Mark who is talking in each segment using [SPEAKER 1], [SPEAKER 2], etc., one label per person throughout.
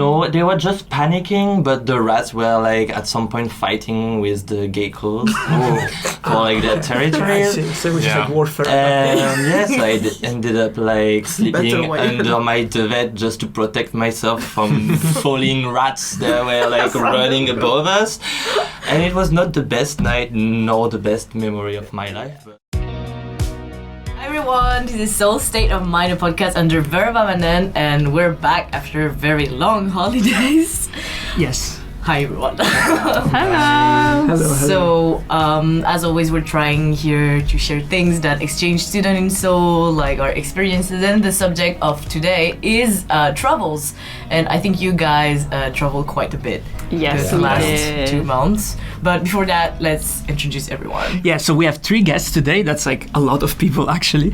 [SPEAKER 1] No, they were just panicking, but the rats were like at some point fighting with the geckos for like their territory.
[SPEAKER 2] So which is like warfare.
[SPEAKER 1] Yes, I ended up like sleeping under my duvet just to protect myself from falling rats that were like running above us. And it was not the best night nor the best memory of my life.
[SPEAKER 3] Hi everyone, this is Seoul State of Mind, a podcast under Verba Manent, and we're back after very long holidays.
[SPEAKER 2] Yes.
[SPEAKER 3] Hi everyone.
[SPEAKER 2] Hello.
[SPEAKER 3] So, as always, we're trying here to share things that exchange students in Seoul, like our experiences, and the subject of today is travels. And I think you guys travel quite a bit the last 2 months. But before that, let's introduce everyone.
[SPEAKER 2] Yeah, so we have 3 guests today. That's like a lot of people, actually.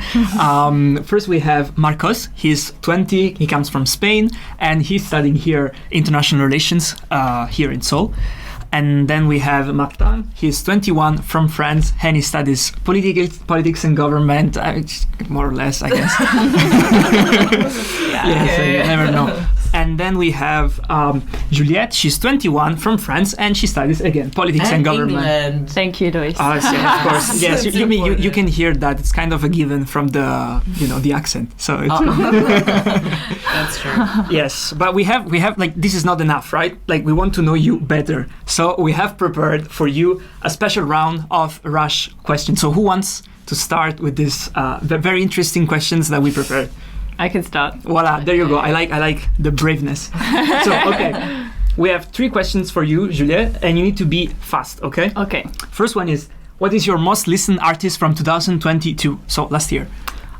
[SPEAKER 2] First, we have Marcos. He's 20. He comes from Spain, and he's studying here international relations here in Seoul. And then we have Martin. He's 21 from France, and he studies politics and government, more or less, I guess. So you never know. And then we have Juliette. She's 21 from France, and she studies again politics and government.
[SPEAKER 3] England.
[SPEAKER 4] Thank you, Lois.
[SPEAKER 2] Of course. Yes, you can hear that. It's kind of a given from the the accent. So it's
[SPEAKER 3] That's true.
[SPEAKER 2] yes, but we have like, this is not enough, right? Like, we want to know you better. So we have prepared for you a special round of rush questions. So who wants to start with this very interesting questions that we prepared?
[SPEAKER 4] I can start.
[SPEAKER 2] Voila, there you go. I like the braveness. So, okay. We have 3 questions for you, Juliette, and you need to be fast, okay?
[SPEAKER 4] Okay.
[SPEAKER 2] First one is, what is your most listened artist from 2022? So, last year.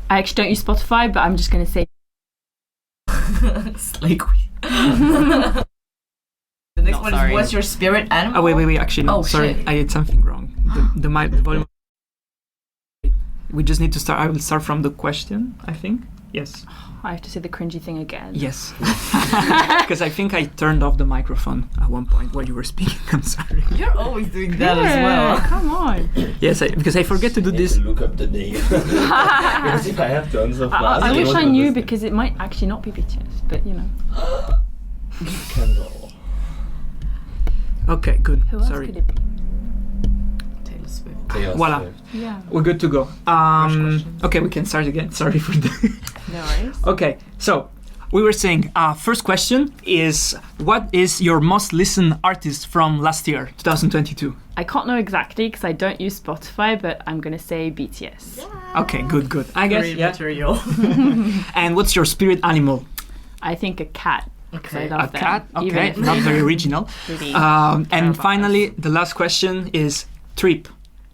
[SPEAKER 4] I actually don't use Spotify, but I'm just going to say...
[SPEAKER 3] Like the next one
[SPEAKER 4] sorry.
[SPEAKER 3] is, what's your spirit animal?
[SPEAKER 2] Oh, wait. Actually, no. Sorry,
[SPEAKER 3] shit.
[SPEAKER 2] I did something wrong. The volume... We just need to start. I will start from the question, I think. Yes.
[SPEAKER 4] I have to say the cringy thing again.
[SPEAKER 2] Yes. Because I think I turned off the microphone at one point while you were speaking. I'm sorry.
[SPEAKER 3] You're always doing that as well.
[SPEAKER 4] Come on.
[SPEAKER 2] Yes, because I forget to do this.
[SPEAKER 1] Look up the name. Because if I have to answer fast,
[SPEAKER 4] I wish I knew, because it might actually not be BTS, but you know.
[SPEAKER 1] Kendall.
[SPEAKER 2] Okay, good.
[SPEAKER 4] Who else
[SPEAKER 2] Sorry.
[SPEAKER 4] could it be?
[SPEAKER 3] Taylor Swift.
[SPEAKER 2] Voila.
[SPEAKER 4] Yeah.
[SPEAKER 2] We're good to go. Okay, we can start again. Sorry for the...
[SPEAKER 4] No worries.
[SPEAKER 2] Okay, so we were saying, first question is, what is your most listened artist from last year, 2022?
[SPEAKER 4] I can't know exactly because I don't use Spotify, but I'm going to say BTS.
[SPEAKER 3] Yeah.
[SPEAKER 2] Okay, good. I guess,
[SPEAKER 3] Great
[SPEAKER 2] yeah.
[SPEAKER 3] material.
[SPEAKER 2] And what's your spirit animal?
[SPEAKER 4] I think a cat. Because I
[SPEAKER 3] Okay.
[SPEAKER 4] love
[SPEAKER 2] A
[SPEAKER 4] them,
[SPEAKER 2] cat?
[SPEAKER 4] even
[SPEAKER 2] Okay,
[SPEAKER 4] if
[SPEAKER 2] not
[SPEAKER 4] they
[SPEAKER 2] very original.
[SPEAKER 4] really
[SPEAKER 2] And
[SPEAKER 4] about
[SPEAKER 2] finally, the last question is, trip,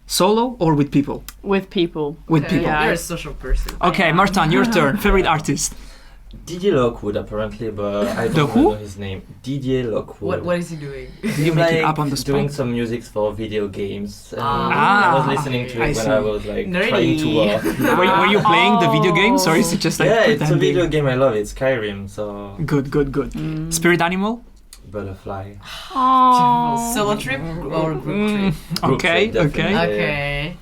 [SPEAKER 2] solo or with people?
[SPEAKER 4] with people.
[SPEAKER 2] With
[SPEAKER 3] Okay,
[SPEAKER 2] people.
[SPEAKER 4] Yeah.
[SPEAKER 3] You're a social person.
[SPEAKER 2] Okay, Martin, your turn. Favorite artist?
[SPEAKER 1] Didier Lockwood, apparently, but I
[SPEAKER 2] The
[SPEAKER 1] don't
[SPEAKER 2] who?
[SPEAKER 1] know his name. Didier Lockwood.
[SPEAKER 3] What is he doing?
[SPEAKER 2] You make it up on the spot.
[SPEAKER 1] doing some music for video games.
[SPEAKER 3] Ah.
[SPEAKER 1] I was listening to
[SPEAKER 2] I
[SPEAKER 1] it when
[SPEAKER 2] see.
[SPEAKER 1] I was like
[SPEAKER 3] Nerdy.
[SPEAKER 1] trying to work.
[SPEAKER 2] Were you playing the video games, or is it just like
[SPEAKER 1] Yeah, it's a
[SPEAKER 2] pretending?
[SPEAKER 1] video game I love. It's Skyrim, so
[SPEAKER 2] Good. Spirit animal?
[SPEAKER 1] butterfly.
[SPEAKER 4] Oh.
[SPEAKER 3] Solo trip or group trip?
[SPEAKER 1] Group
[SPEAKER 2] Okay,
[SPEAKER 1] trip,
[SPEAKER 2] okay.
[SPEAKER 1] definitely.
[SPEAKER 3] Okay.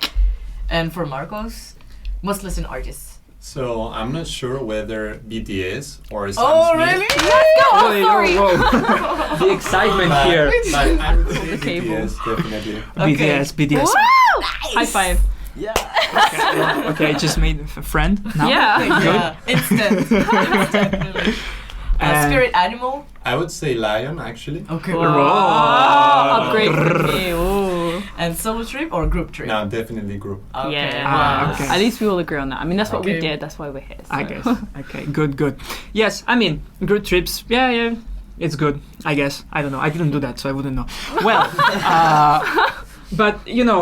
[SPEAKER 3] And for Marcos, must listen artists.
[SPEAKER 5] So I'm not sure whether BTS or Sam
[SPEAKER 3] Oh,
[SPEAKER 5] Smith.
[SPEAKER 3] really?
[SPEAKER 2] Whoa. The excitement
[SPEAKER 5] But,
[SPEAKER 2] here.
[SPEAKER 5] but I would say
[SPEAKER 4] The cable.
[SPEAKER 5] BTS definitely.
[SPEAKER 3] Okay.
[SPEAKER 2] BTS.
[SPEAKER 4] Woo! High five.
[SPEAKER 2] Okay, I just made a friend now.
[SPEAKER 4] Yeah.
[SPEAKER 3] Yeah. Instant. Really.
[SPEAKER 2] And-
[SPEAKER 3] Spirit animal.
[SPEAKER 5] I would say Lion actually.
[SPEAKER 3] Okay.
[SPEAKER 4] Upgrade for me. Ooh.
[SPEAKER 3] And solo trip or group trip?
[SPEAKER 5] No, definitely group.
[SPEAKER 3] Okay.
[SPEAKER 4] Yeah.
[SPEAKER 2] Ah, okay.
[SPEAKER 4] At least we all agree on that. I mean, that's what we
[SPEAKER 3] Okay.
[SPEAKER 4] did. That's why we're here.
[SPEAKER 2] I
[SPEAKER 4] so.
[SPEAKER 2] guess. Okay, good. Yes, I mean, group trips. Yeah. It's good, I guess. I don't know. I didn't do that, so I wouldn't know. Well, but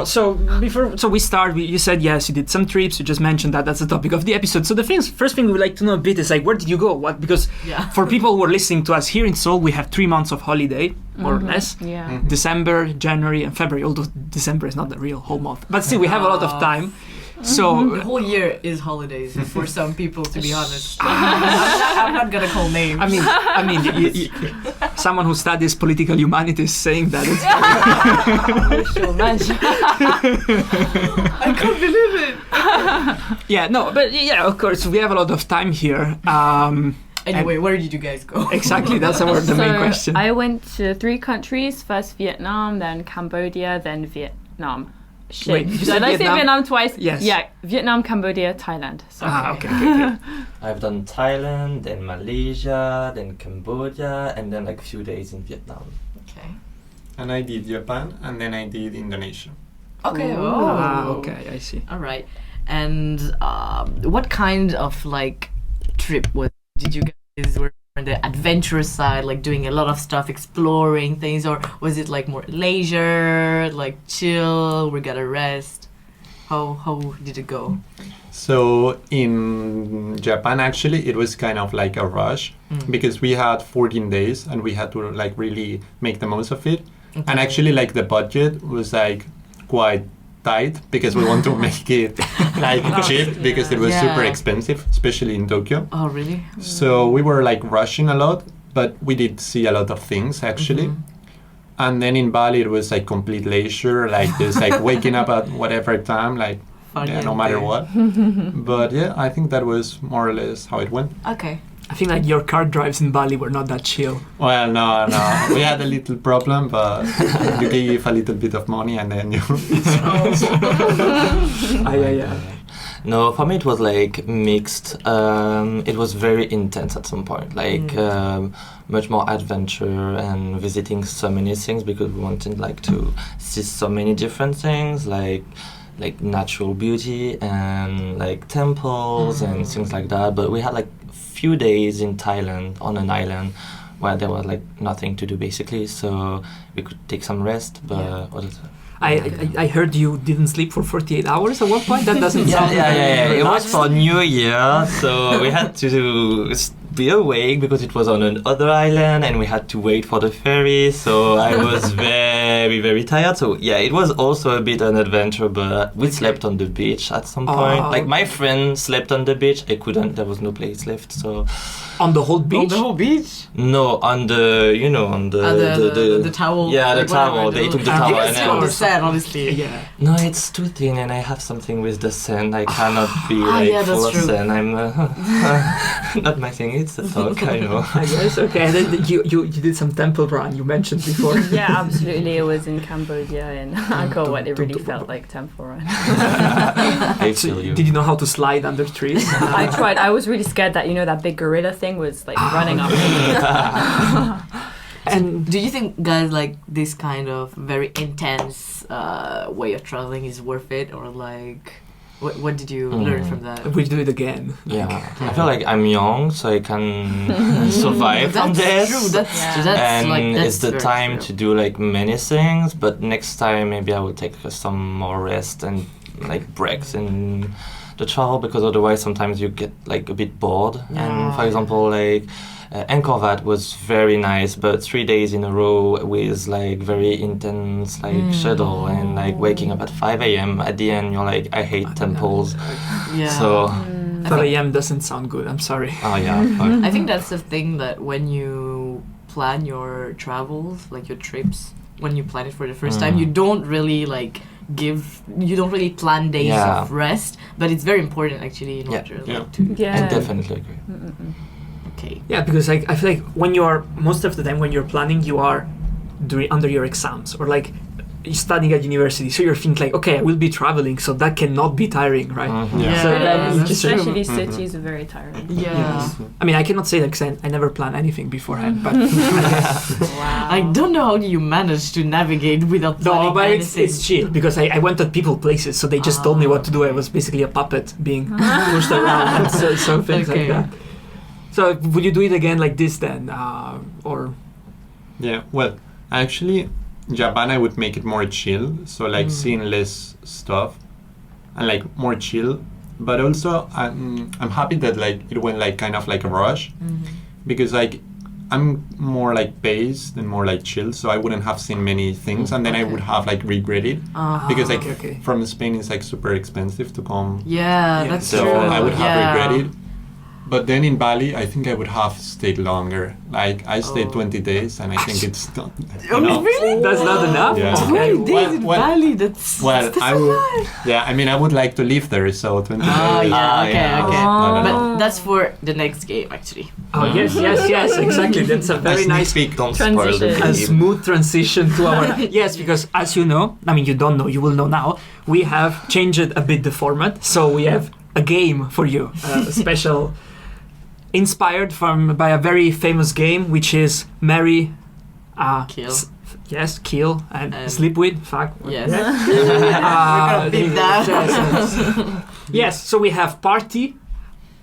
[SPEAKER 2] so we start. You said yes, you did some trips. You just mentioned that's the topic of the episode. So the first thing we would like to know a bit is like, where did you go? What? Because
[SPEAKER 3] Yeah.
[SPEAKER 2] for people who are listening to us here in Seoul, we have 3 months of holiday, more or less.
[SPEAKER 4] Yeah.
[SPEAKER 2] December, January, and February. Although December is not the real whole month, but still we have a lot of time. So
[SPEAKER 3] The whole year is holidays for some people, to be honest. I'm not gonna call names.
[SPEAKER 2] I mean, someone who studies political humanities saying that it's
[SPEAKER 3] I can't believe it.
[SPEAKER 2] yeah, no, but yeah, of course we have a lot of time here.
[SPEAKER 3] Anyway, where did you guys go?
[SPEAKER 2] Exactly, that's the main question.
[SPEAKER 4] I went to 3 countries, first Vietnam, then Cambodia, then Vietnam. Shit.
[SPEAKER 2] Wait, you
[SPEAKER 4] Did
[SPEAKER 2] said
[SPEAKER 4] I say Vietnam twice?
[SPEAKER 2] Yes.
[SPEAKER 4] Yeah, Vietnam, Cambodia, Thailand. Sorry.
[SPEAKER 2] Okay.
[SPEAKER 1] I've done Thailand, then Malaysia, then Cambodia, and then like a few days in Vietnam.
[SPEAKER 3] Okay.
[SPEAKER 5] And I did Japan, and then I did Indonesia.
[SPEAKER 3] Okay.
[SPEAKER 2] Okay, I see.
[SPEAKER 3] All right. And what kind of like trip did you guys were on the adventurous side, like doing a lot of stuff, exploring things, or was it like more leisure, like chill, we gotta rest? How did it go?
[SPEAKER 5] So in Japan, actually, it was kind of like a rush because we had 14 days and we had to like really make the most of it.
[SPEAKER 3] Okay.
[SPEAKER 5] And actually, like the budget was like quite tight because we want to make it like cheap because it was super expensive, especially in Tokyo.
[SPEAKER 3] Oh, really?
[SPEAKER 5] So we were like rushing a lot, but we did see a lot of things actually. And then in Bali, it was like complete leisure, like just like waking up at whatever time, like no matter what. But yeah, I think that was more or less how it went.
[SPEAKER 3] Okay.
[SPEAKER 2] I think like your car drives in Bali were not that chill.
[SPEAKER 5] Well, no. We had a little problem, but you give a little bit of money and then you...
[SPEAKER 1] No, for me it was like mixed. It was very intense at some point, like much more adventure and visiting so many things because we wanted like to see so many different things, like natural beauty and like temples and things like that. But we had like few days in Thailand on an island where there was like nothing to do basically, so we could take some rest. But what is it?
[SPEAKER 2] I heard you didn't sleep for 48 hours at one point. That doesn't sound
[SPEAKER 1] yeah. It was for New Year, so we had to be awake because it was on another island and we had to wait for the ferry. So I was very, very tired. So yeah, it was also a bit an adventure, but we slept on the beach at some point. Like my friend slept on the beach. I couldn't. There was no place left. So
[SPEAKER 2] on the whole beach.
[SPEAKER 3] On the whole beach.
[SPEAKER 1] No, on the
[SPEAKER 3] the towel.
[SPEAKER 1] Yeah, the towel. They took the towel.
[SPEAKER 3] You can sit on the sand, honestly.
[SPEAKER 2] Yeah.
[SPEAKER 1] No, it's too thin, and I have something with the sand. I cannot be full of sand. I'm not my thing. It's a talk. I know.
[SPEAKER 2] I guess okay. And then you did some temple run. You mentioned before.
[SPEAKER 4] Yeah, absolutely. It was in Cambodia and Angkor Wat. It really felt like temple run.
[SPEAKER 1] I feel you.
[SPEAKER 2] Did you know how to slide under trees?
[SPEAKER 4] I tried. I was really scared that that big gorilla thing was like running up.
[SPEAKER 3] And do you think, guys, like this kind of very intense way of traveling is worth it, or like what did you learn from that?
[SPEAKER 2] We'll do it again.
[SPEAKER 1] Yeah, I feel like I'm young, so I can survive from this.
[SPEAKER 3] True. That's true.
[SPEAKER 1] And it's the time to do like many things. But next time, maybe I will take some more rest and like breaks in the travel, because otherwise sometimes you get like a bit bored. And for example, like Angkor Wat was very nice, but 3 days in a row with like very intense like schedule and like waking up at 5 a.m. At the end, you're like, I hate temples. So
[SPEAKER 2] 5 a.m. doesn't sound good. I'm sorry.
[SPEAKER 1] Oh yeah.
[SPEAKER 3] I think that's the thing, that when you plan your travels, like your trips, when you plan it for the first time, you don't really plan days of rest, but it's very important actually in order to.
[SPEAKER 1] I definitely agree.
[SPEAKER 3] Okay.
[SPEAKER 2] Yeah, because like I feel like when you are most of the time when you're planning, you are under your exams or like studying at university, so you're thinking like, okay, I will be traveling, so that cannot be tiring, right? So
[SPEAKER 4] especially cities are very tiring.
[SPEAKER 2] I mean, I cannot say that because I never plan anything beforehand, but
[SPEAKER 3] I don't know how you manage to navigate without planning
[SPEAKER 2] no, but
[SPEAKER 3] anything.
[SPEAKER 2] it's chill because I went to people places, so they just told me what to do. I was basically a puppet being pushed around and so things like that. So would you do it again like this then, or?
[SPEAKER 5] Yeah, well, actually, Japan I would make it more chill, so like seeing less stuff and like more chill. But also, I'm happy that like it went like kind of like a rush, because like I'm more like paced and more like chill, so I wouldn't have seen many things, and then I would have like regretted because like from Spain it's like super expensive to come.
[SPEAKER 3] Yeah, that's
[SPEAKER 5] so
[SPEAKER 3] true.
[SPEAKER 5] I would have regretted. But then in Bali, I think I would have stayed longer. Like I stayed 20 days, and I think it's not enough.
[SPEAKER 3] Really?
[SPEAKER 2] That's not enough?
[SPEAKER 5] Yeah.
[SPEAKER 3] 20 days in Bali, that's
[SPEAKER 5] I would. Yeah, I mean, I would like to live there, so 20 days.
[SPEAKER 3] Okay.
[SPEAKER 5] No.
[SPEAKER 3] that's for the next game, actually.
[SPEAKER 2] Oh yes, exactly. That's a very nice
[SPEAKER 1] Don't spoil the
[SPEAKER 4] Transition.
[SPEAKER 2] a
[SPEAKER 1] game.
[SPEAKER 2] smooth transition to our yes, because as you know, I mean you don't know, you will know now. We have changed a bit the format, so we have a game for you, a special, inspired by a very famous game, which is Marry,
[SPEAKER 3] Kill.
[SPEAKER 2] Kill and sleep with. Fuck.
[SPEAKER 3] Yes.
[SPEAKER 2] Uh,
[SPEAKER 3] beat that.
[SPEAKER 2] yes. So we have party.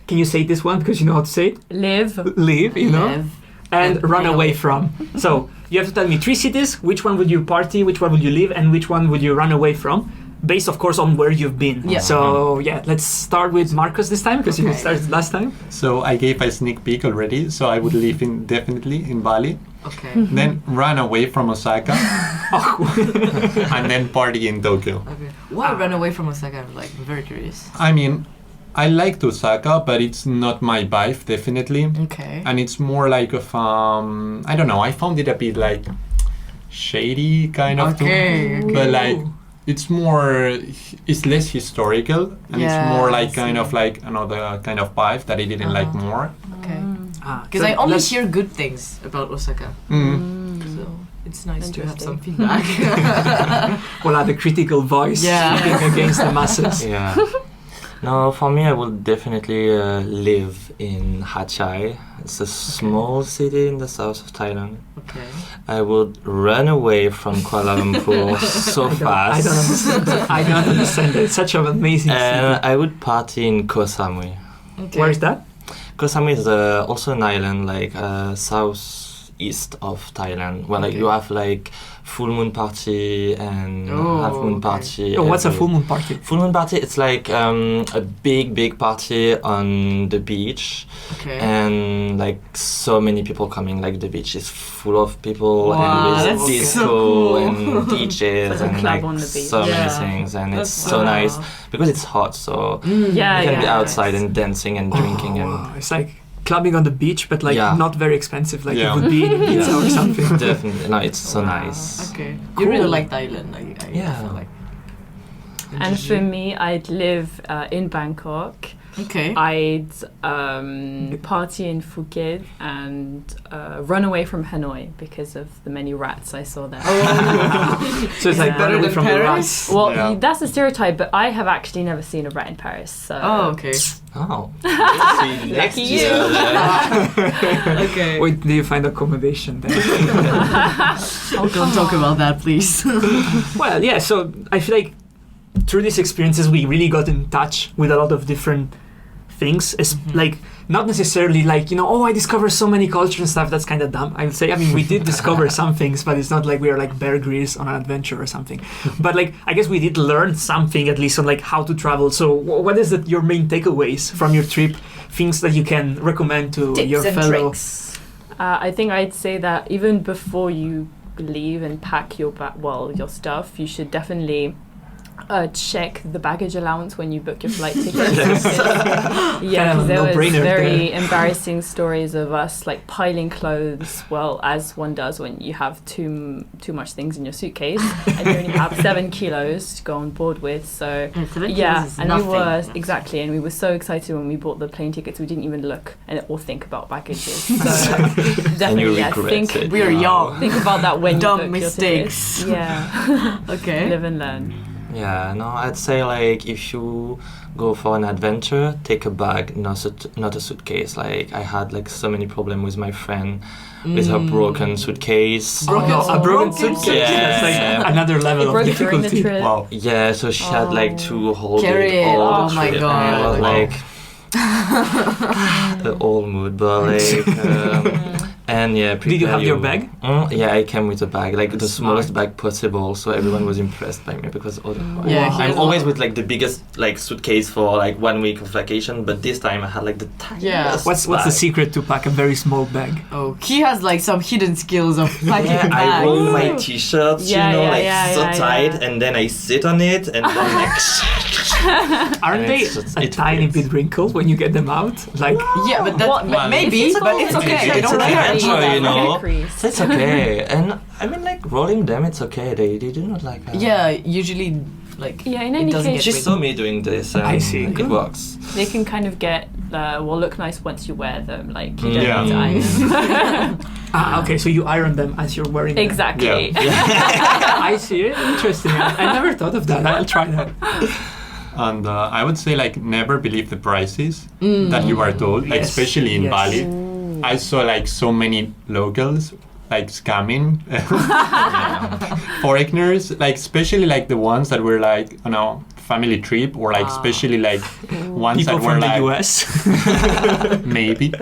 [SPEAKER 2] Can you say this one because you know how to say it?
[SPEAKER 4] Live.
[SPEAKER 2] Live, you know,
[SPEAKER 3] Live.
[SPEAKER 2] and run away from. So you have to tell me 3 cities. Which one would you party? Which one would you live? And which one would you run away from? Based, of course, on where you've been.
[SPEAKER 3] Yeah.
[SPEAKER 2] So yeah, let's start with Marcos this time because you
[SPEAKER 3] Okay.
[SPEAKER 2] started last time.
[SPEAKER 5] So I gave a sneak peek already. So I would live definitely in Bali,
[SPEAKER 3] Okay.
[SPEAKER 5] then run away from Osaka, and then party in Tokyo.
[SPEAKER 3] Okay. Why run away from Osaka? I'm very curious.
[SPEAKER 5] I mean, I liked Osaka, but it's not my vibe, definitely.
[SPEAKER 3] Okay.
[SPEAKER 5] And it's more like of I don't know. I found it a bit like shady kind of
[SPEAKER 3] Okay,
[SPEAKER 5] too. But like it's less historical, and it's
[SPEAKER 3] Yeah,
[SPEAKER 5] more
[SPEAKER 3] I
[SPEAKER 5] like kind
[SPEAKER 3] see.
[SPEAKER 5] of like another kind of vibe that I didn't like more.
[SPEAKER 3] Okay.
[SPEAKER 2] Because
[SPEAKER 3] Because I only hear good things about Osaka,
[SPEAKER 5] Mm.
[SPEAKER 3] so it's nice to have
[SPEAKER 4] Interesting.
[SPEAKER 3] some feedback.
[SPEAKER 2] Voila, the critical voice
[SPEAKER 3] Yeah.
[SPEAKER 2] speaking against the masses.
[SPEAKER 1] Yeah. No, for me, I would definitely live in Hatchai. It's a small city in the south of Thailand.
[SPEAKER 3] Okay.
[SPEAKER 1] I would run away from Kuala Lumpur so fast.
[SPEAKER 2] I don't understand. I don't understand. It's such an amazing
[SPEAKER 1] And
[SPEAKER 2] city.
[SPEAKER 1] I would party in Koh Samui.
[SPEAKER 3] Okay.
[SPEAKER 2] Where is that?
[SPEAKER 1] Koh Samui is also an island, like southeast of Thailand, where like
[SPEAKER 3] Okay.
[SPEAKER 1] you have like full moon party and half moon
[SPEAKER 3] okay.
[SPEAKER 1] party.
[SPEAKER 2] Oh, what's a
[SPEAKER 1] every-
[SPEAKER 2] full moon party?
[SPEAKER 1] Full moon party? It's like a big party on the beach,
[SPEAKER 3] Okay.
[SPEAKER 1] and like so many people coming. Like the beach is full of people,
[SPEAKER 3] Wow,
[SPEAKER 1] and
[SPEAKER 3] that's
[SPEAKER 1] there's
[SPEAKER 3] so
[SPEAKER 1] disco
[SPEAKER 3] cool.
[SPEAKER 1] and DJs
[SPEAKER 4] Like a
[SPEAKER 1] and
[SPEAKER 4] club
[SPEAKER 1] like
[SPEAKER 4] on the beach.
[SPEAKER 1] so
[SPEAKER 3] Yeah.
[SPEAKER 1] many things, and
[SPEAKER 3] That's
[SPEAKER 1] it's so
[SPEAKER 3] wow.
[SPEAKER 1] nice because it's hot. So
[SPEAKER 4] Yeah,
[SPEAKER 1] you can be
[SPEAKER 4] yeah.
[SPEAKER 1] outside and dancing and drinking and.
[SPEAKER 2] Oh, it's like clubbing on the beach, but like
[SPEAKER 1] Yeah.
[SPEAKER 2] not very expensive. Like
[SPEAKER 5] Yeah.
[SPEAKER 2] it would be in Ibiza or something.
[SPEAKER 1] Definitely, no, it's so nice.
[SPEAKER 3] Okay.
[SPEAKER 2] Cool.
[SPEAKER 3] You really like Thailand. I
[SPEAKER 1] Yeah.
[SPEAKER 3] feel like.
[SPEAKER 4] And for me, I'd live in Bangkok.
[SPEAKER 3] Okay.
[SPEAKER 4] I'd party in Phuket and run away from Hanoi because of the many rats I saw there.
[SPEAKER 2] So it's like
[SPEAKER 4] Yeah.
[SPEAKER 2] better
[SPEAKER 3] Better than
[SPEAKER 2] from the
[SPEAKER 3] Paris?
[SPEAKER 2] rats.
[SPEAKER 4] Well,
[SPEAKER 5] Yeah.
[SPEAKER 4] that's a stereotype, but I have actually never seen a rat in Paris. So
[SPEAKER 3] Oh, okay.
[SPEAKER 1] Oh, let's see next
[SPEAKER 4] Lucky
[SPEAKER 1] year.
[SPEAKER 4] you.
[SPEAKER 1] then.
[SPEAKER 3] Okay.
[SPEAKER 2] Wait, do you find accommodation there?
[SPEAKER 3] Don't talk about that, please.
[SPEAKER 2] Well, yeah, so I feel like through these experiences we really got in touch with a lot of different things. It's like not necessarily like, you know, oh, I discovered so many cultures and stuff. That's kind of dumb, I would say. I mean, we did discover some things, but it's not like we are like Bear Grylls on an adventure or something. But like, I guess we did learn something at least on like how to travel. So what is your main takeaways from your trip? Things that you can recommend to your fellow...
[SPEAKER 3] tricks.
[SPEAKER 4] I think I'd say that even before you leave and pack your your stuff, you should definitely check the baggage allowance when you book your flight ticket. Yeah, because there was
[SPEAKER 2] No-brainer
[SPEAKER 4] very
[SPEAKER 2] there.
[SPEAKER 4] embarrassing stories of us like piling clothes. Well, as one does when you have too much things in your suitcase, and you only have 7 kilos to go on board with. So yeah, and we were and we were so excited when we bought the plane tickets. We didn't even look or think about baggages. So definitely,
[SPEAKER 1] regret
[SPEAKER 4] think
[SPEAKER 1] it.
[SPEAKER 3] We are
[SPEAKER 1] Wow.
[SPEAKER 3] young.
[SPEAKER 4] think about that when
[SPEAKER 3] Dumb
[SPEAKER 4] you book
[SPEAKER 3] mistakes.
[SPEAKER 4] your tickets. Yeah,
[SPEAKER 3] Okay.
[SPEAKER 4] live and learn.
[SPEAKER 1] Yeah, no, I'd say like if you go for an adventure, take a bag, not a suitcase. Like I had like so many problems with my friend with her broken suitcase.
[SPEAKER 3] Broken-
[SPEAKER 2] Oh, a broken
[SPEAKER 3] broken
[SPEAKER 2] suitcase.
[SPEAKER 1] Yeah.
[SPEAKER 2] That's like another level
[SPEAKER 4] It
[SPEAKER 2] of
[SPEAKER 4] broke during the
[SPEAKER 2] difficulty.
[SPEAKER 4] trip.
[SPEAKER 5] Wow.
[SPEAKER 1] Yeah, so she had like to hold
[SPEAKER 3] Carry
[SPEAKER 1] it
[SPEAKER 3] it.
[SPEAKER 1] all
[SPEAKER 3] Oh
[SPEAKER 1] the
[SPEAKER 3] my
[SPEAKER 1] trip,
[SPEAKER 3] God.
[SPEAKER 1] and I was
[SPEAKER 5] Wow.
[SPEAKER 1] like the old mood, but like and yeah.
[SPEAKER 2] Did you have your bag?
[SPEAKER 1] Yeah, I came with a bag, like the
[SPEAKER 2] That's
[SPEAKER 1] smallest
[SPEAKER 2] smart.
[SPEAKER 1] bag possible, so everyone was impressed by me because
[SPEAKER 3] Yeah, he has
[SPEAKER 1] I'm
[SPEAKER 3] a
[SPEAKER 1] always
[SPEAKER 3] lot.
[SPEAKER 1] with like the biggest like suitcase for like 1 week of vacation, but this time I had like the tiniest.
[SPEAKER 3] Yeah.
[SPEAKER 2] What's the
[SPEAKER 1] bag.
[SPEAKER 2] secret to pack a very small bag?
[SPEAKER 3] Oh, he has like some hidden skills of packing
[SPEAKER 1] Yeah, I
[SPEAKER 3] bags.
[SPEAKER 1] roll my t-shirts,
[SPEAKER 4] Yeah,
[SPEAKER 1] you know,
[SPEAKER 4] yeah,
[SPEAKER 1] like
[SPEAKER 4] yeah,
[SPEAKER 1] so
[SPEAKER 4] yeah,
[SPEAKER 1] tight,
[SPEAKER 4] yeah.
[SPEAKER 1] and then I sit on it, and then like
[SPEAKER 2] Aren't
[SPEAKER 1] And
[SPEAKER 2] they
[SPEAKER 1] it's just-
[SPEAKER 2] a
[SPEAKER 1] it
[SPEAKER 2] tiny
[SPEAKER 1] fits.
[SPEAKER 2] bit wrinkled when you get them out? Like,
[SPEAKER 3] Yeah, but that
[SPEAKER 4] What?
[SPEAKER 3] maybe,
[SPEAKER 4] It's
[SPEAKER 3] but
[SPEAKER 4] okay.
[SPEAKER 3] it's okay. I
[SPEAKER 1] It's
[SPEAKER 3] don't
[SPEAKER 1] okay.
[SPEAKER 3] care.
[SPEAKER 1] Enjoy, you know.
[SPEAKER 4] Crease.
[SPEAKER 1] it's okay. And I mean, like rolling them, it's okay. They do not like.
[SPEAKER 3] Yeah, usually like
[SPEAKER 4] Yeah, in
[SPEAKER 3] it
[SPEAKER 4] any
[SPEAKER 3] doesn't
[SPEAKER 4] case-
[SPEAKER 1] She
[SPEAKER 3] get
[SPEAKER 1] saw me doing this. And
[SPEAKER 2] I see.
[SPEAKER 1] It works.
[SPEAKER 4] They can kind of get will look nice once you wear them. Like you don't
[SPEAKER 5] Yeah.
[SPEAKER 4] need to iron them.
[SPEAKER 2] Okay, so you iron them as you're wearing them.
[SPEAKER 4] Exactly.
[SPEAKER 2] I see it. Interesting. I never thought of that. I'll try that.
[SPEAKER 5] And I would say like never believe the prices that you are told, like
[SPEAKER 2] Yes.
[SPEAKER 5] especially in
[SPEAKER 2] Yes.
[SPEAKER 5] Bali. I saw like so many locals like scamming foreigners, like especially like the ones that were like, you know, family trip, or like especially like ones
[SPEAKER 2] People
[SPEAKER 5] that were
[SPEAKER 2] from the
[SPEAKER 5] like
[SPEAKER 2] US.
[SPEAKER 5] maybe,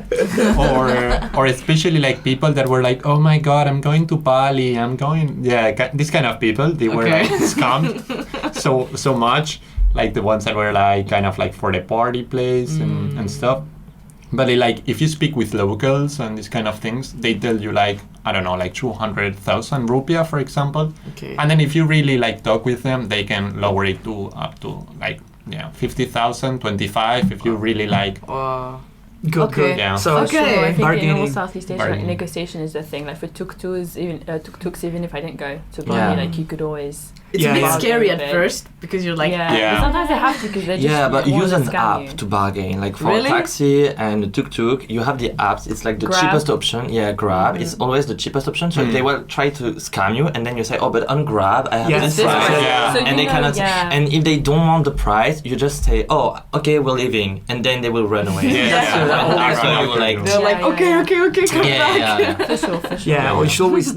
[SPEAKER 5] or especially like people that were like, oh my god, I'm going to Bali, I'm going, this kind of people, they were like scammed so much, like the ones that were like kind of like for the party place and stuff. But like if you speak with locals and these kind of things, they tell you like, I don't know, like 200,000 rupiah, for example.
[SPEAKER 1] Okay.
[SPEAKER 5] And then if you really like talk with them, they can lower it to up to like 50,000, 25 if you really like.
[SPEAKER 2] Good,
[SPEAKER 3] Okay.
[SPEAKER 2] good.
[SPEAKER 5] Yeah.
[SPEAKER 2] So
[SPEAKER 3] Okay.
[SPEAKER 4] Sure, I think in all
[SPEAKER 2] bargaining.
[SPEAKER 4] Southeast Asia, like, negotiation is the thing. Like for tuk-tuks, even if I didn't go to Bali,
[SPEAKER 1] Yeah.
[SPEAKER 4] like you could always.
[SPEAKER 3] It's
[SPEAKER 2] Yeah,
[SPEAKER 3] a bit
[SPEAKER 2] yeah.
[SPEAKER 3] scary at
[SPEAKER 4] Bit.
[SPEAKER 3] first because you're like,
[SPEAKER 4] Yeah.
[SPEAKER 5] Yeah.
[SPEAKER 4] But sometimes they have to because they just
[SPEAKER 1] Yeah, but
[SPEAKER 4] want
[SPEAKER 1] use
[SPEAKER 4] to
[SPEAKER 1] an
[SPEAKER 4] scam
[SPEAKER 1] app
[SPEAKER 4] you.
[SPEAKER 1] to bargain. Like for
[SPEAKER 3] Really?
[SPEAKER 1] a taxi and a tuk-tuk, you have the apps. It's like the
[SPEAKER 4] Grab.
[SPEAKER 1] cheapest option. Yeah, Grab. It's always the cheapest option. So they will try to scam you, and then you say, "Oh, but on Grab, I have
[SPEAKER 2] Yes.
[SPEAKER 1] this price."
[SPEAKER 5] Yeah.
[SPEAKER 4] So
[SPEAKER 1] And
[SPEAKER 4] you
[SPEAKER 1] they
[SPEAKER 4] know,
[SPEAKER 1] cannot.
[SPEAKER 4] yeah.
[SPEAKER 1] And if they don't want the price, you just say, "Oh, okay, we're leaving," and then they will run away.
[SPEAKER 5] Yeah.
[SPEAKER 1] So that always
[SPEAKER 5] Yeah.
[SPEAKER 1] you will like.
[SPEAKER 3] they're
[SPEAKER 4] Yeah,
[SPEAKER 3] like,
[SPEAKER 4] yeah,
[SPEAKER 3] okay,
[SPEAKER 4] yeah.
[SPEAKER 3] okay, come back.
[SPEAKER 1] Yeah.
[SPEAKER 4] For sure, for sure.
[SPEAKER 2] Yeah, or you should always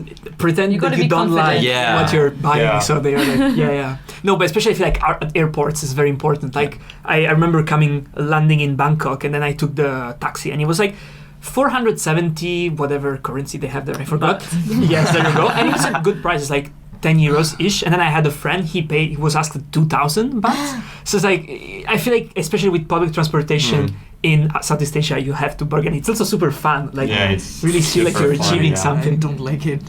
[SPEAKER 2] pretend
[SPEAKER 4] You
[SPEAKER 2] that
[SPEAKER 4] gotta
[SPEAKER 2] you
[SPEAKER 4] be
[SPEAKER 2] don't
[SPEAKER 4] confident.
[SPEAKER 2] like
[SPEAKER 1] Yeah.
[SPEAKER 2] what you're buying.
[SPEAKER 5] Yeah.
[SPEAKER 2] So they are like, yeah. No, but especially if like at airports is very important. Like I remember landing in Bangkok, and then I took the taxi, and it was like 470 whatever currency they have there. I forgot. Yes, there you go. And it was a good price. It's like 10 euros ish. And then I had a friend. He was asked 2,000 baht. So it's like I feel like especially with public transportation. In Southeast Asia, you have to bargain. It's also super fun. Like,
[SPEAKER 5] It's
[SPEAKER 2] really feel like
[SPEAKER 5] super
[SPEAKER 2] you're
[SPEAKER 5] fun,
[SPEAKER 2] achieving
[SPEAKER 5] yeah.
[SPEAKER 2] something.
[SPEAKER 3] I don't like it.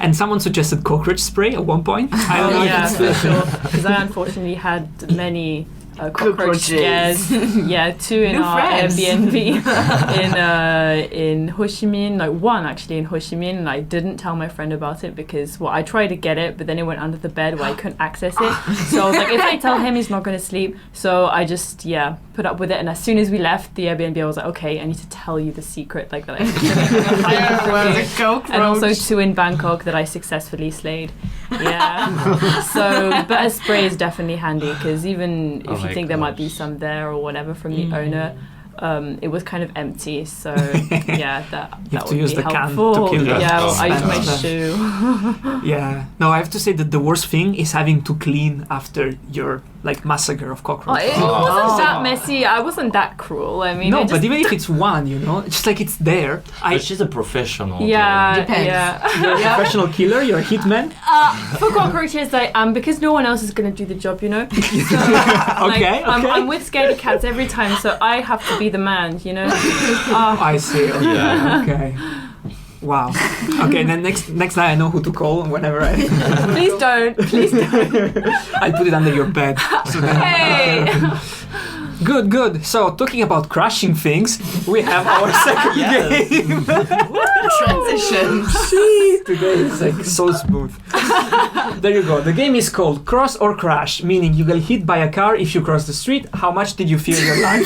[SPEAKER 2] And someone suggested cockroach spray at one point. I don't know.
[SPEAKER 4] Yeah,
[SPEAKER 2] if
[SPEAKER 4] for
[SPEAKER 2] it's
[SPEAKER 4] sure. Because I unfortunately had many cockroach
[SPEAKER 3] Cockroaches.
[SPEAKER 4] scares. Yeah, 2 in
[SPEAKER 3] New
[SPEAKER 4] our
[SPEAKER 3] friends.
[SPEAKER 4] Airbnb in Ho Chi Minh. Like 1 actually in Ho Chi Minh. And I didn't tell my friend about it because I tried to get it, but then it went under the bed where I couldn't access it. So I was like, if I tell him, he's not going to sleep. So I just put up with it. And as soon as we left the Airbnb, I was like, okay, I need to tell you the secret, like that. And also 2 in Bangkok that I successfully slayed. Yeah. So, but a spray is definitely handy because even if you
[SPEAKER 1] my
[SPEAKER 4] think there might be
[SPEAKER 1] gosh.
[SPEAKER 4] some there or whatever from the owner, it was kind of empty. So yeah, that
[SPEAKER 2] have to
[SPEAKER 4] would
[SPEAKER 2] use
[SPEAKER 4] be
[SPEAKER 2] the can to
[SPEAKER 4] helpful.
[SPEAKER 2] kill
[SPEAKER 5] the
[SPEAKER 4] Yeah, I used my
[SPEAKER 2] spiders.
[SPEAKER 4] shoe.
[SPEAKER 2] Yeah. No, I have to say that the worst thing is having to clean after your like massacre of
[SPEAKER 4] Oh,
[SPEAKER 2] cockroaches.
[SPEAKER 4] it wasn't that messy. I wasn't that cruel. I mean,
[SPEAKER 2] No,
[SPEAKER 4] I just,
[SPEAKER 2] but even if it's one, it's just like it's there.
[SPEAKER 1] But she's a professional.
[SPEAKER 4] yeah,
[SPEAKER 3] Depends.
[SPEAKER 4] yeah.
[SPEAKER 2] You're a professional killer. You're a hitman.
[SPEAKER 4] For cockroaches, I am because no one else is going to do the job, So,
[SPEAKER 2] Okay,
[SPEAKER 4] I'm with scaredy cats every time, so I have to be the man,
[SPEAKER 2] I see. Okay.
[SPEAKER 1] Yeah.
[SPEAKER 2] Okay. Wow. Okay. Then next time I know who to call whenever
[SPEAKER 4] Please don't.
[SPEAKER 2] I put it under your bed. So then,
[SPEAKER 4] Hey.
[SPEAKER 2] Good. So talking about crashing things, we have our second
[SPEAKER 1] Yes.
[SPEAKER 2] game.
[SPEAKER 3] Transition.
[SPEAKER 2] See, today is like so smooth. There you go. The game is called Cross or Crash, meaning you get hit by a car if you cross the street. How much did you fear your life?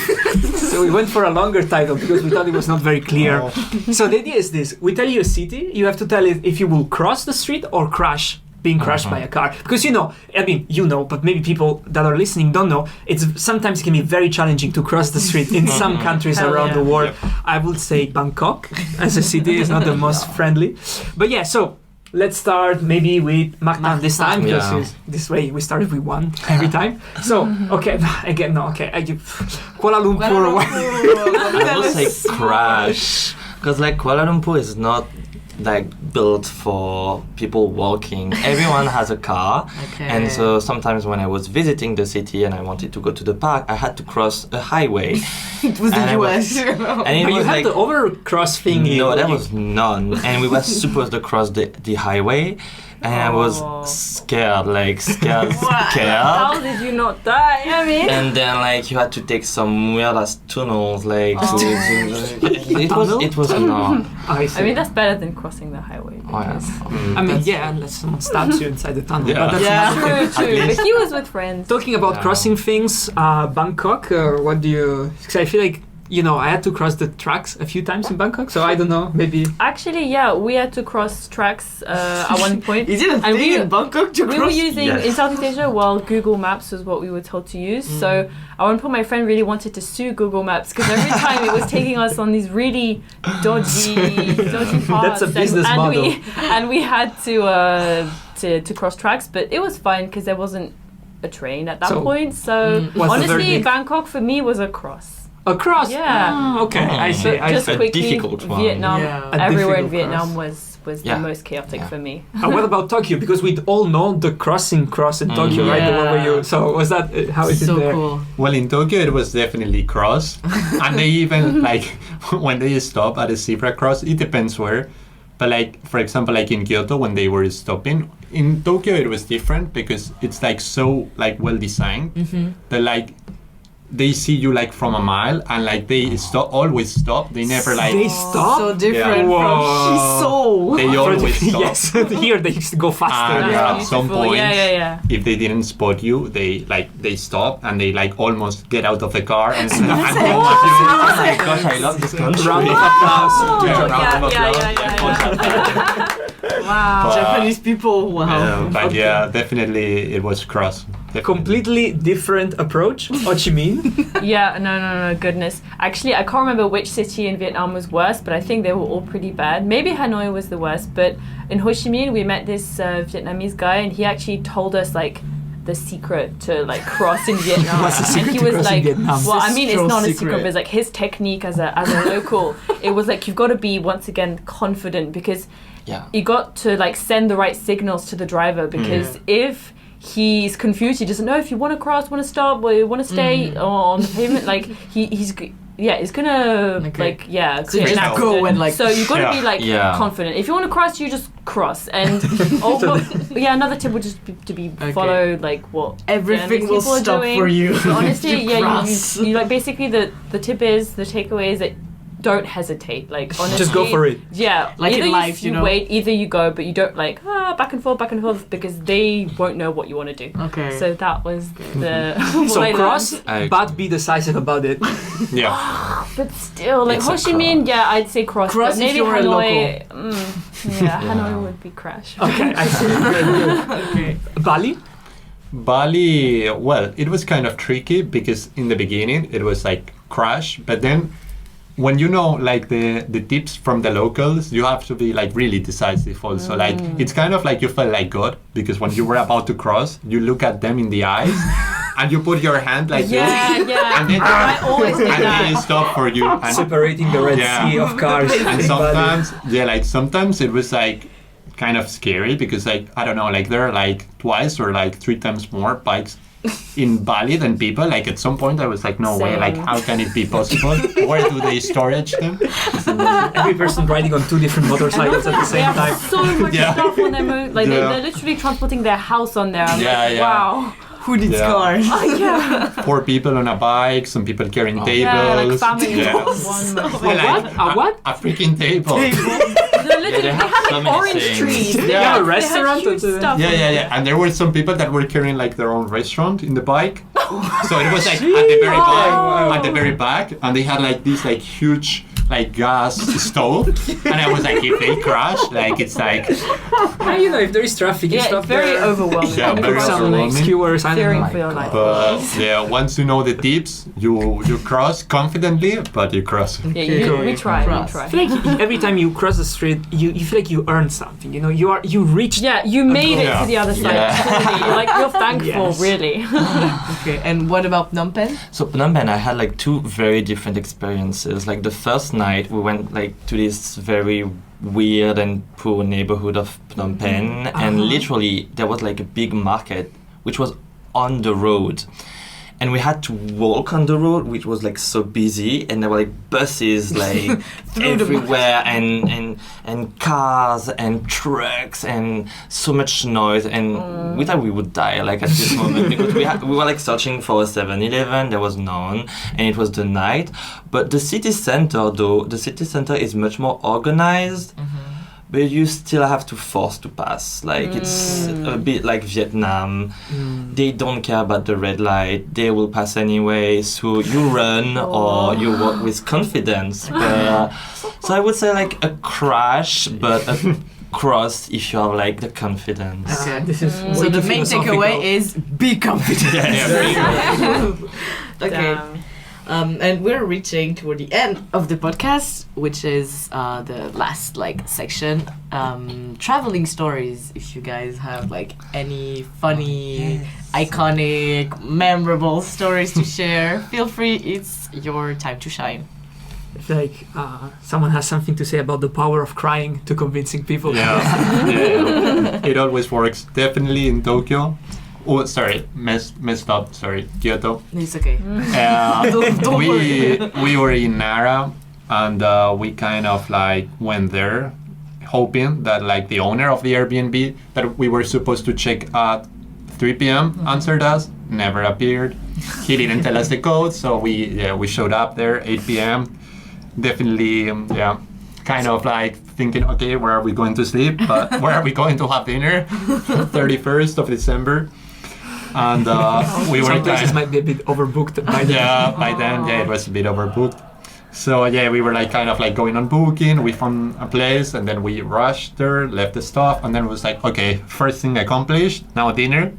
[SPEAKER 2] So we went for a longer title because we thought it was not very clear. So the idea is this: we tell you a city, you have to tell it if you will cross the street or crash. Being crashed by a car, because but maybe people that are listening don't know. Sometimes it can be very challenging to cross the street in some countries
[SPEAKER 4] Hell
[SPEAKER 2] around
[SPEAKER 4] yeah.
[SPEAKER 2] the world. I would say Bangkok as a city is not the most friendly, but yeah. So let's start maybe with Magna this time because
[SPEAKER 1] Yeah.
[SPEAKER 2] this way we started with 1 every time. So okay, again no okay. I give Kuala Lumpur.
[SPEAKER 1] I will say crash, because like Kuala Lumpur is not like built for people walking. Everyone has a car,
[SPEAKER 3] Okay.
[SPEAKER 1] and so sometimes when I was visiting the city and I wanted to go to the park, I had to cross a highway.
[SPEAKER 3] It was
[SPEAKER 1] And
[SPEAKER 3] the
[SPEAKER 1] I
[SPEAKER 3] US.
[SPEAKER 1] And it
[SPEAKER 2] But you
[SPEAKER 1] was
[SPEAKER 2] have
[SPEAKER 1] like
[SPEAKER 2] the overcross thing.
[SPEAKER 1] no, there was none, and we were supposed to cross the highway, And I was scared.
[SPEAKER 4] How did you not die? I mean,
[SPEAKER 1] And then like you had to take some weird ass tunnels it was no.
[SPEAKER 4] I mean, that's better than crossing the highway. Because
[SPEAKER 2] I mean, unless someone stabs you inside the tunnel.
[SPEAKER 5] Yeah.
[SPEAKER 2] But that's another thing.
[SPEAKER 4] True. But he was with friends.
[SPEAKER 2] Talking about crossing things, Bangkok, what do you... Because I feel like, I had to cross the tracks a few times in Bangkok, so I don't know, maybe...
[SPEAKER 4] Actually, yeah, we had to cross tracks at one point.
[SPEAKER 3] Is it a thing in Bangkok to cross?
[SPEAKER 4] We were using, in Southeast Asia, Google Maps was what we were told to use. So at one point, my friend really wanted to sue Google Maps because every time it was taking us on these really dodgy paths.
[SPEAKER 2] That's a business model.
[SPEAKER 4] And we had to cross tracks, but it was fine because there wasn't a train at that point. So honestly, Bangkok for me was a cross.
[SPEAKER 2] A cross?
[SPEAKER 4] Yeah.
[SPEAKER 2] Okay, I see.
[SPEAKER 4] Just quickly,
[SPEAKER 1] difficult one.
[SPEAKER 4] Vietnam.
[SPEAKER 2] Yeah.
[SPEAKER 4] Everywhere in
[SPEAKER 2] difficult
[SPEAKER 4] Vietnam
[SPEAKER 2] cross.
[SPEAKER 4] was the most chaotic for me.
[SPEAKER 2] What about Tokyo? Because we all know the crossing cross in Tokyo, right? The one where you... So was that... How is it there?
[SPEAKER 3] Cool.
[SPEAKER 5] Well, in Tokyo, it was definitely cross. And they even, when they stop at a zebra cross, it depends where. But, for example, in Kyoto, when they were stopping, in Tokyo, it was different because it's, so, well designed. That, they see you from a mile and they always stop. They never
[SPEAKER 2] They stop?
[SPEAKER 3] So different from Seoul.
[SPEAKER 5] They always stop.
[SPEAKER 2] Yes, here they used to go faster.
[SPEAKER 5] And at some point, if they didn't spot you, they stop and they almost get out of the car and
[SPEAKER 1] Oh my gosh, I love this country.
[SPEAKER 2] Round of applause.
[SPEAKER 4] Wow.
[SPEAKER 3] Japanese people, wow.
[SPEAKER 5] But definitely it was cross. Definitely.
[SPEAKER 2] Completely different approach. Ho Chi Minh.
[SPEAKER 4] No, goodness. Actually, I can't remember which city in Vietnam was worse, but I think they were all pretty bad. Maybe Hanoi was the worst, but in Ho Chi Minh, we met this Vietnamese guy, and he actually told us, the secret to, cross in Vietnam.
[SPEAKER 2] What's the secret
[SPEAKER 4] and he
[SPEAKER 2] to
[SPEAKER 4] was
[SPEAKER 2] cross in Vietnam?
[SPEAKER 4] Well, I mean, it's not a
[SPEAKER 3] secret.
[SPEAKER 4] secret, but it's his technique as a local. It was you've got to be, once again, confident, because you got to, send the right signals to the driver, because if he's confused, he doesn't know if you want to cross, want to stop, or you want to stay on the pavement, he's gonna
[SPEAKER 3] So you just go and
[SPEAKER 4] so you got to be confident. If you want to cross, you just cross. And another tip would just be to be follow what
[SPEAKER 3] Everything will
[SPEAKER 4] people are
[SPEAKER 3] stop
[SPEAKER 4] doing.
[SPEAKER 3] for you.
[SPEAKER 4] But honestly,
[SPEAKER 3] cross.
[SPEAKER 4] you basically the tip is, the takeaway is that don't hesitate. Honestly,
[SPEAKER 2] just go for it.
[SPEAKER 4] Yeah,
[SPEAKER 3] Either
[SPEAKER 4] in life,
[SPEAKER 3] you
[SPEAKER 4] wait, either you go, but you don't back and forth, because they won't know what you want to do.
[SPEAKER 3] Okay.
[SPEAKER 4] So that was the
[SPEAKER 2] So
[SPEAKER 4] what I
[SPEAKER 2] cross,
[SPEAKER 1] learned.
[SPEAKER 2] but be decisive about it.
[SPEAKER 5] Yeah.
[SPEAKER 4] But still,
[SPEAKER 1] It's
[SPEAKER 4] Ho
[SPEAKER 1] a
[SPEAKER 4] Chi Minh, I'd say cross.
[SPEAKER 3] Cross
[SPEAKER 4] but maybe
[SPEAKER 3] if you're a
[SPEAKER 4] Hanoi.
[SPEAKER 3] local.
[SPEAKER 4] Hanoi would be crash.
[SPEAKER 2] Okay, I see.
[SPEAKER 3] Okay.
[SPEAKER 2] Bali?
[SPEAKER 5] Bali, well, it was kind of tricky because in the beginning it was crash, but then when you know the tips from the locals, you have to be really decisive also. It's kind of you felt like God, because when you were about to cross, you look at them in the eyes and you put your hand this, and then
[SPEAKER 4] I always do
[SPEAKER 5] and
[SPEAKER 4] that.
[SPEAKER 5] they stop for you. And
[SPEAKER 2] Separating the Red Sea of cars.
[SPEAKER 5] and
[SPEAKER 2] in Bali.
[SPEAKER 5] sometimes it was kind of scary, because I don't know, there are twice or 3 times more bikes in Bali than people. At some point I was no way, how can it be possible? Where do they storage them?
[SPEAKER 2] Every person riding on 2 different motorcycles at the
[SPEAKER 4] They
[SPEAKER 2] same
[SPEAKER 4] have
[SPEAKER 2] time.
[SPEAKER 4] so much stuff on their they're literally transporting their house on there. I'm wow.
[SPEAKER 3] Who needs cars?
[SPEAKER 4] Yeah.
[SPEAKER 5] 4 people on a bike, some people carrying tables.
[SPEAKER 4] Family.
[SPEAKER 2] What?
[SPEAKER 5] A freaking table.
[SPEAKER 4] They have
[SPEAKER 1] so many
[SPEAKER 4] orange
[SPEAKER 1] things.
[SPEAKER 4] trees.
[SPEAKER 2] Yeah, a
[SPEAKER 4] They
[SPEAKER 2] restaurant
[SPEAKER 4] have huge
[SPEAKER 2] or
[SPEAKER 4] stuff.
[SPEAKER 5] Yeah. And there were some people that were carrying their own restaurant in the bike. So it was at the very back, and they had this huge gas stove. And I was if they crash, it's
[SPEAKER 2] How do you know if there is traffic and
[SPEAKER 4] Yeah,
[SPEAKER 2] stuff
[SPEAKER 4] it's very
[SPEAKER 2] there?
[SPEAKER 4] overwhelming.
[SPEAKER 5] Yeah, very
[SPEAKER 2] Some
[SPEAKER 5] overwhelming.
[SPEAKER 2] skewers, I don't
[SPEAKER 4] Fearing
[SPEAKER 2] know.
[SPEAKER 4] for your life.
[SPEAKER 5] But once you know the tips, you cross confidently, but you cross.
[SPEAKER 4] We try.
[SPEAKER 2] I feel like every time you cross the street, you feel like you earned something. You reached.
[SPEAKER 4] Yeah, you made it to the other side.
[SPEAKER 1] Yeah.
[SPEAKER 4] Totally. You're thankful,
[SPEAKER 2] Yes.
[SPEAKER 4] really.
[SPEAKER 3] Okay, and what about Phnom Penh?
[SPEAKER 1] So Phnom Penh, I had 2 very different experiences. The first night we went to this very weird and poor neighborhood of Phnom Penh, and literally there was a big market which was on the road, and we had to walk on the road, which was like so busy, and there were like buses like everywhere, and cars and trucks and so much noise, and we thought we would die like at this moment because we were like searching for a 7-Eleven. There was none, and it was the night. But the city center is much more organized. But you still have to force to pass. Like it's a bit like Vietnam. They don't care about the red light. They will pass anyway. So you run or you walk with confidence. But, so I would say like a crash, but a cross if you have like the confidence.
[SPEAKER 2] Okay, this is
[SPEAKER 3] So the main takeaway is be confident. Okay. And we're reaching toward the end of the podcast, which is the last like section, traveling stories. If you guys have like any funny, iconic, memorable stories to share, feel free. It's your time to shine.
[SPEAKER 2] I feel like someone has something to say about the power of crying to convincing people.
[SPEAKER 5] Yeah. It always works. Definitely in Tokyo. Oh, sorry, messed up. Sorry, Kyoto.
[SPEAKER 3] It's okay. Don't
[SPEAKER 5] We were in Nara, and we kind of like went there, hoping that like the owner of the Airbnb that we were supposed to check at 3 p.m. answered us. Never appeared. He didn't tell us the code, so we showed up there 8 p.m. Definitely, kind of like thinking, okay, where are we going to sleep? But where are we going to have dinner? 31st of December. And we were
[SPEAKER 2] Some places
[SPEAKER 5] kind
[SPEAKER 2] might be a bit overbooked by then.
[SPEAKER 5] yeah, by then, it was a bit overbooked. So we were like kind of like going on Booking. We found a place, and then we rushed there, left the stuff, and then it was like, okay, first thing accomplished, now dinner.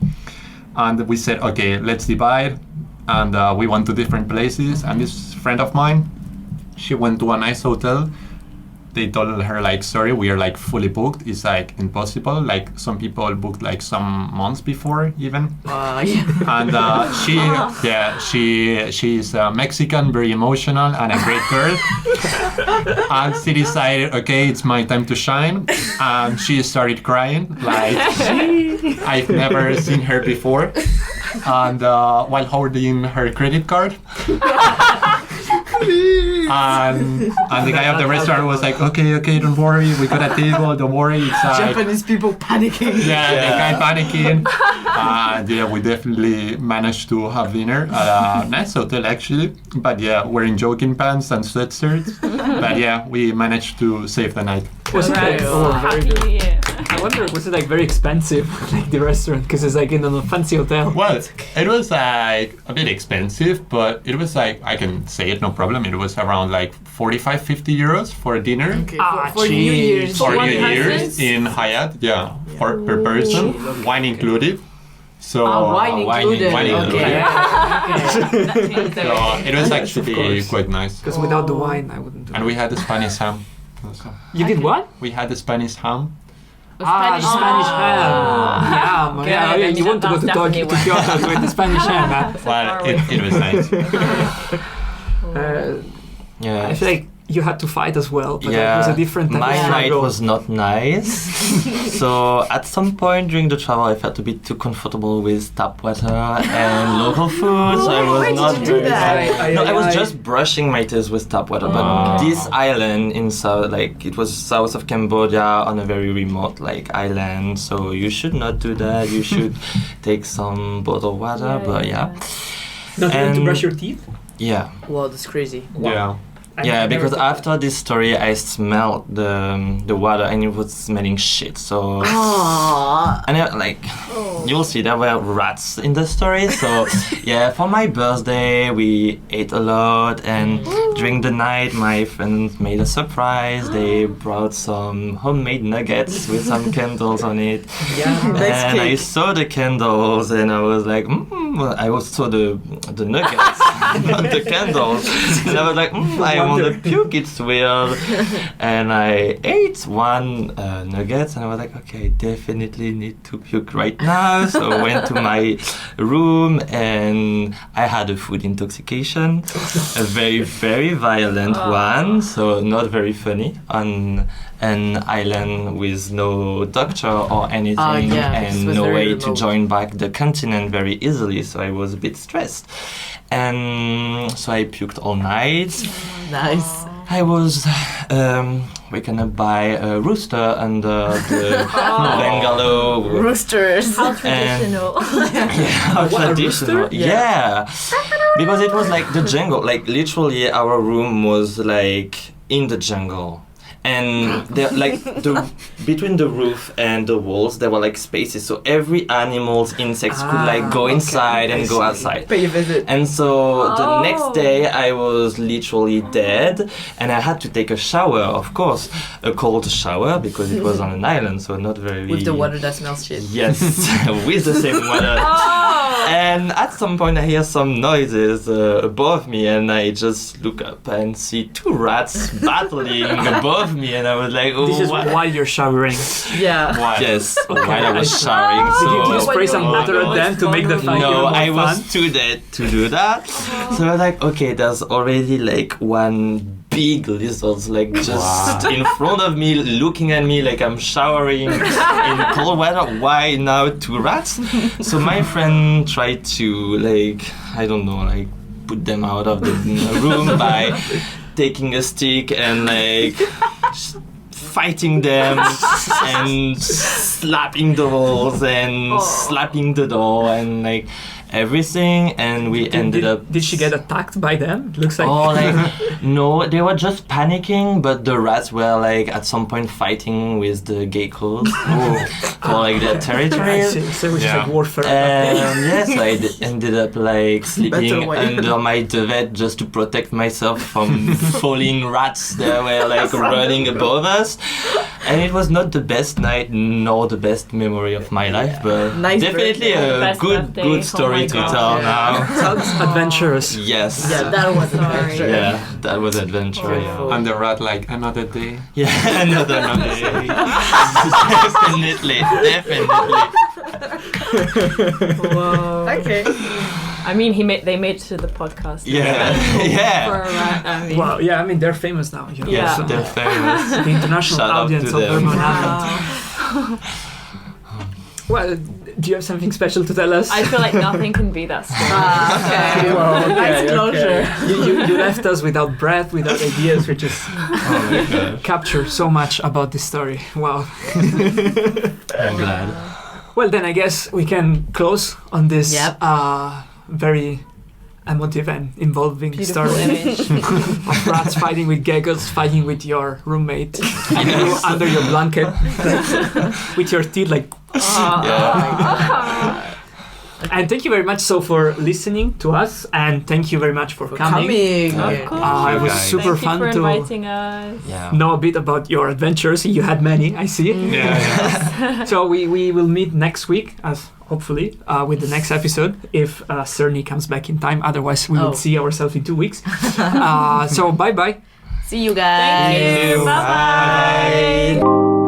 [SPEAKER 5] And we said, okay, let's divide. And we went to different places. And this friend of mine, she went to a nice hotel. They told her like, sorry, we are like fully booked. It's like impossible. Like some people booked like some months before even. And she's Mexican, very emotional, and a great girl. And she decided, okay, it's my time to shine. And she started crying like I've never seen her before. And while holding her credit card. And the guy of the restaurant was like, okay, don't worry, we got a table, don't worry. It's like,
[SPEAKER 3] Japanese people panicking.
[SPEAKER 5] the guy panicking. And we definitely managed to have dinner at a nice hotel actually. But wearing jogging pants and sweatshirts. But we managed to save the night.
[SPEAKER 2] Was it
[SPEAKER 4] Right.
[SPEAKER 2] very good.
[SPEAKER 4] Happy New Year.
[SPEAKER 2] I wonder, was it like very expensive, like the restaurant, because it's like in a fancy hotel?
[SPEAKER 5] Well, it was like a bit expensive, but it was like, I can say it, no problem. It was around like 45-50 euros for a dinner.
[SPEAKER 3] Okay, for New Year's.
[SPEAKER 5] For
[SPEAKER 4] one
[SPEAKER 5] New Year's
[SPEAKER 4] person?
[SPEAKER 5] in Hyatt, per person, wine included. So
[SPEAKER 3] wine included.
[SPEAKER 5] Wine included.
[SPEAKER 3] Okay.
[SPEAKER 5] So it was actually
[SPEAKER 2] course.
[SPEAKER 5] quite nice.
[SPEAKER 2] Because without the wine, I wouldn't do
[SPEAKER 5] And
[SPEAKER 2] it.
[SPEAKER 5] we had the Spanish ham. Also.
[SPEAKER 2] You did what?
[SPEAKER 5] We had the Spanish ham.
[SPEAKER 2] The Spanish ham.
[SPEAKER 4] Okay,
[SPEAKER 2] Yeah,
[SPEAKER 4] then
[SPEAKER 2] you want to go to
[SPEAKER 4] that's
[SPEAKER 2] Tokyo,
[SPEAKER 4] definitely
[SPEAKER 2] Kyoto with the Spanish ham, huh?
[SPEAKER 5] Well, it was nice.
[SPEAKER 2] I feel like you had to fight as well, but it was a different type
[SPEAKER 1] My
[SPEAKER 2] of
[SPEAKER 1] night
[SPEAKER 2] struggle.
[SPEAKER 1] was not nice. So at some point during the travel, I felt a bit too comfortable with tap water and local food. So I was
[SPEAKER 3] why
[SPEAKER 1] not
[SPEAKER 3] did you do
[SPEAKER 1] very
[SPEAKER 3] that?
[SPEAKER 1] No, I was just brushing my teeth with tap water. But this island in south, like it was south of Cambodia on a very remote like island. So you should not do that. You should take some bottled water. But
[SPEAKER 2] Not even to
[SPEAKER 1] And-
[SPEAKER 2] brush your teeth?
[SPEAKER 1] yeah.
[SPEAKER 3] Wow, that's crazy.
[SPEAKER 5] Yeah.
[SPEAKER 1] Yeah, because after this story, I smelled the water and it was smelling shit. So, and you'll see there were rats in the story. So, for my birthday, we ate a lot, and during the night, my friends made a surprise. They brought some homemade nuggets with some candles on it.
[SPEAKER 3] That's
[SPEAKER 1] And I
[SPEAKER 3] cake.
[SPEAKER 1] saw the candles, and I was like, I also saw the nuggets. not the candles. And I was like, I want to puke, it's weird. And I ate one nugget, and I was like, okay, definitely need to puke right now. So I went to my room, and I had a food intoxication, a very, very violent one, so not very funny, on an island with no doctor or anything, and no way to join back the continent very easily, so I was a bit stressed. And so I puked all night.
[SPEAKER 3] Nice.
[SPEAKER 1] I was waking up by a rooster under the bungalow.
[SPEAKER 3] Roosters.
[SPEAKER 4] How traditional.
[SPEAKER 1] How traditional. Yeah. Because it was like the jungle. Like literally our room was like in the jungle. And there, like between the roof and the walls, there were like spaces, so every animals, insects could like go inside and go outside.
[SPEAKER 6] Pay a visit.
[SPEAKER 1] And so the next day, I was literally dead, and I had to take a shower. Of course, a cold shower because it was on an island, so not very.
[SPEAKER 6] With the water that smells shit.
[SPEAKER 1] Yes, with the same water. And at some point, I hear some noises above me, and I just look up and see two rats battling above me, and I was like, "Oh,
[SPEAKER 2] This is while you're showering.
[SPEAKER 6] Yeah.
[SPEAKER 1] Why? Yes, while I was showering."
[SPEAKER 2] Did you
[SPEAKER 1] So
[SPEAKER 2] spray some water at them to make the fire
[SPEAKER 1] no,
[SPEAKER 2] more
[SPEAKER 1] I
[SPEAKER 2] fun?
[SPEAKER 1] was too dead to do that. So I was like, okay, there's already like one big lizard like just in front of me, looking at me like I'm showering in cold weather. Why now two rats? So my friend tried to like, I don't know, like put them out of the room by taking a stick and like fighting them and slapping the walls and slapping the door and like everything, and we ended up.
[SPEAKER 2] Did she get attacked by them? It looks like.
[SPEAKER 1] Oh, like no, they were just panicking, but the rats were like at some point fighting with the geckos for like their territory.
[SPEAKER 2] So it was just like warfare.
[SPEAKER 1] Yes, I ended up like sleeping under my duvet just to protect myself from falling rats that were like running above us. And it was not the best night nor the best memory of my life, but definitely a good story to tell now.
[SPEAKER 2] Sounds adventurous.
[SPEAKER 1] Yes.
[SPEAKER 6] Yeah, that was adventure.
[SPEAKER 1] Yeah, that was adventure. Yeah.
[SPEAKER 5] And the rat like another day.
[SPEAKER 1] Yeah, another day. Definitely.
[SPEAKER 6] Whoa. Okay.
[SPEAKER 4] I mean, they made it to the podcast.
[SPEAKER 1] Yeah.
[SPEAKER 4] For
[SPEAKER 1] Yeah.
[SPEAKER 4] a rat, I mean.
[SPEAKER 2] Well, yeah, I mean they're famous now. You know,
[SPEAKER 1] Yes,
[SPEAKER 2] so
[SPEAKER 1] they're famous.
[SPEAKER 2] the international
[SPEAKER 1] Shout out
[SPEAKER 2] audience
[SPEAKER 1] to
[SPEAKER 2] of
[SPEAKER 1] them.
[SPEAKER 2] Verba Manent. Well, do you have something special to tell us?
[SPEAKER 4] I feel like nothing can be that story.
[SPEAKER 6] Okay.
[SPEAKER 2] Well, okay,
[SPEAKER 6] Nice closure.
[SPEAKER 2] You left us without breath, without ideas. We just
[SPEAKER 1] Oh my god.
[SPEAKER 2] captured so much about this story. Wow.
[SPEAKER 1] I'm glad.
[SPEAKER 2] Well, then I guess we can close on this very emotive and involving
[SPEAKER 4] Beautiful
[SPEAKER 2] story
[SPEAKER 4] image.
[SPEAKER 2] of rats fighting with geckos, fighting with your roommate under your blanket, with your teeth like.
[SPEAKER 1] Yeah.
[SPEAKER 2] And thank you very much for listening to us, and thank you very much for coming.
[SPEAKER 4] Of course.
[SPEAKER 2] It was
[SPEAKER 1] Guys.
[SPEAKER 2] super
[SPEAKER 4] Thank you
[SPEAKER 2] fun
[SPEAKER 4] for
[SPEAKER 2] to
[SPEAKER 4] inviting us.
[SPEAKER 1] Yeah.
[SPEAKER 2] know a bit about your adventures. You had many, I see.
[SPEAKER 1] Yeah.
[SPEAKER 2] So we will meet next week, as hopefully with the next episode, if Cerny comes back in time. Otherwise, we will see ourselves in 2 weeks. So bye bye.
[SPEAKER 3] See you guys.
[SPEAKER 4] Thank you.
[SPEAKER 1] Bye.
[SPEAKER 4] Bye-bye.